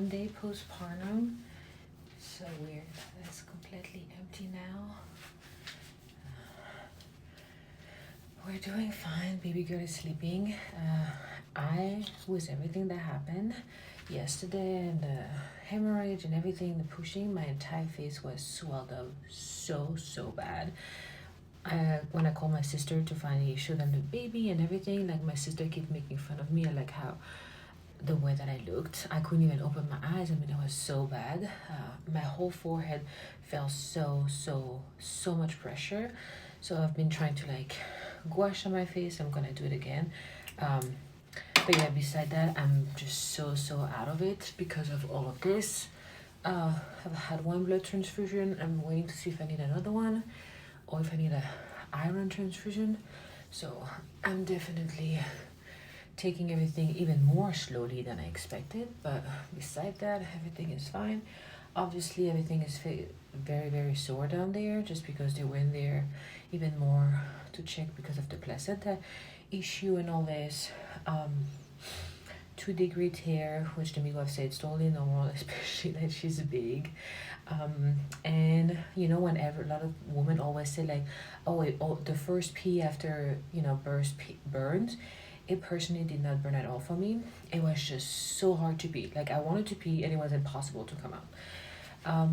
Monday postpartum. So weird. It's completely empty now. We're doing fine. Baby girl is sleeping. With everything that happened yesterday and the hemorrhage and everything, the pushing, my entire face was swelled up so bad. When I called my sister to finally show them the baby and everything, like my sister kept making fun of me, like how the way that I looked. I couldn't even open my eyes. I mean, it was so bad. My whole forehead felt so much pressure. So I've been trying to like gouache on my face. I'm gonna do it again. But yeah, beside that, I'm just so out of it because of all of this. I've had one blood transfusion. I'm waiting to see if I need another one or if I need a iron transfusion. So I'm definitely taking everything even more slowly than I expected, but beside that, everything is fine. Obviously, everything is very sore down there just because they went there even more to check because of the placenta issue and all this. 2-degree tear, which the midwife said is totally normal, especially that she's big. And you know, whenever a lot of women always say like, the first pee after birth burns. It personally did not burn at all for me. It was just so hard to pee. Like I wanted to pee and it was impossible to come out.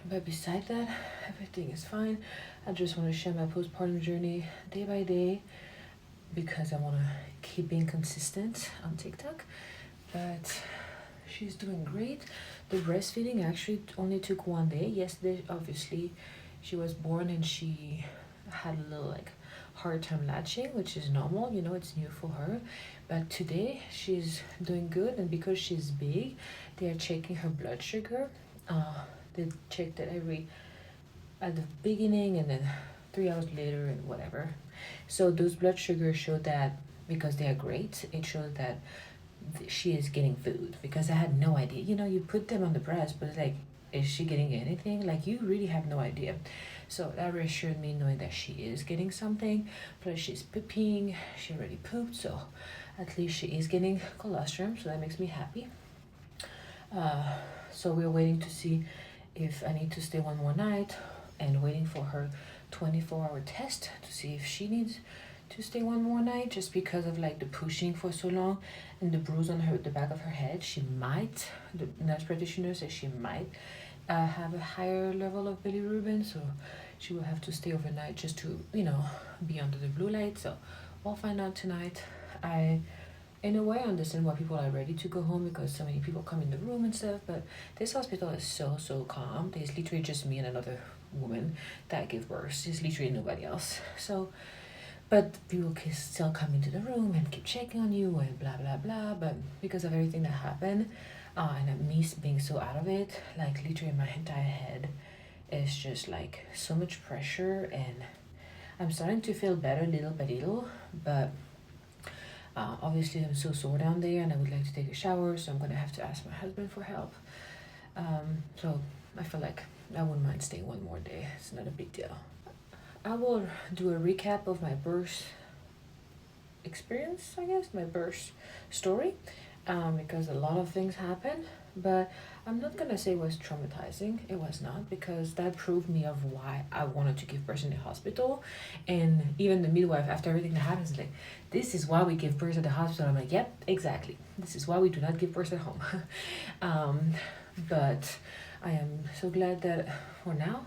But beside that, everything is fine. I just want to share my postpartum journey day by day because I want to keep being consistent on TikTok. But she's doing great. The breastfeeding actually only took 1 day. Yesterday, obviously, she was born and she had a little like hard time latching, which is normal, it's new for her. But today she's doing good, and because she's big, they are checking her blood sugar. They checked it at the beginning and then 3 hours later and whatever. So those blood sugars show that, because they are great, it shows that she is getting food, because I had no idea. You put them on the breast, but it's like, is she getting anything? Like, you really have no idea. So that reassured me, knowing that she is getting something. Plus she's pooping. She already pooped, so at least she is getting colostrum, so that makes me happy. So we're waiting to see if I need to stay one more night, and waiting for her 24-hour test to see if she needs to stay one more night, just because of like the pushing for so long and the bruise on the back of her head. The nurse practitioner says she might have a higher level of bilirubin, so she will have to stay overnight just to be under the blue light. So we'll find out tonight. I in a way understand why people are ready to go home, because so many people come in the room and stuff, but this hospital is so calm. There's literally just me and another woman that give birth. There's literally nobody else. So but people can still come into the room and keep checking on you and blah blah blah. But because of everything that happened, and me being so out of it, like literally my entire head is just like so much pressure, and I'm starting to feel better little by little. But obviously I'm so sore down there, and I would like to take a shower, so I'm gonna have to ask my husband for help. So I feel like I wouldn't mind staying one more day. It's not a big deal. I will do a recap of my birth experience, I guess, my birth story, because a lot of things happened. But I'm not gonna say it was traumatizing. It was not, because that proved me of why I wanted to give birth in the hospital. And even the midwife, after everything that happens, is like, this is why we give birth at the hospital. I'm like, yep, exactly. This is why we do not give birth at home. But I am so glad that for now,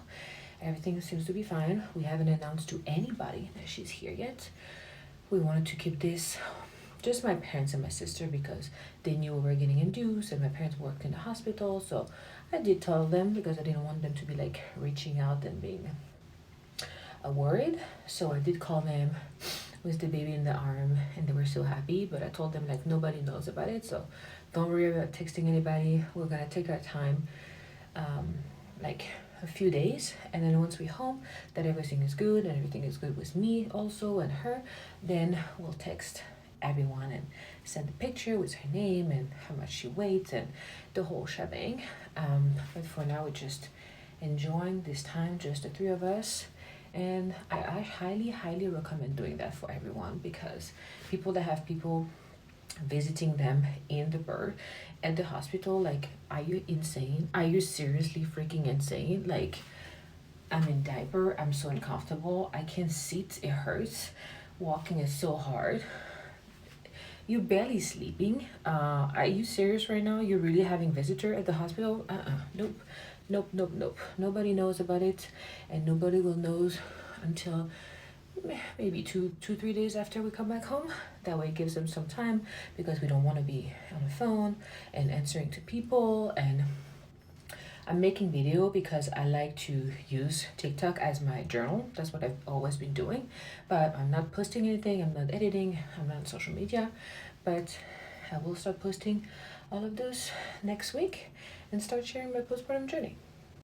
everything seems to be fine. We haven't announced to anybody that she's here yet. We wanted to keep this just my parents and my sister, because they knew we were getting induced, and my parents worked in the hospital. So I did tell them, because I didn't want them to be like reaching out and being worried. So I did call them with the baby in the arm, and they were so happy. But I told them like, nobody knows about it, so don't worry about texting anybody. We're gonna take our time, like a few days, and then once we're home, that everything is good, and everything is good with me also and her, then we'll text everyone and send a picture with her name and how much she weighs and the whole shebang. But for now, we're just enjoying this time, just the three of us. And I highly recommend doing that for everyone, because people that have people visiting them in the birth at the hospital. Like, are you insane? Are you seriously freaking insane? Like, I'm in diaper, I'm so uncomfortable, I can't sit, it hurts, walking is so hard, you're barely sleeping. Are you serious right now? You're really having visitor at the hospital? Nope. Nope, nope, nope. Nobody knows about it, and nobody will knows until maybe 3 days after we come back home. That way it gives them some time, because we don't want to be on the phone and answering to people. And I'm making video because I like to use TikTok as my journal. That's what I've always been doing. But I'm not posting anything, I'm not editing, I'm not on social media. But I will start posting all of those next week and start sharing my postpartum journey.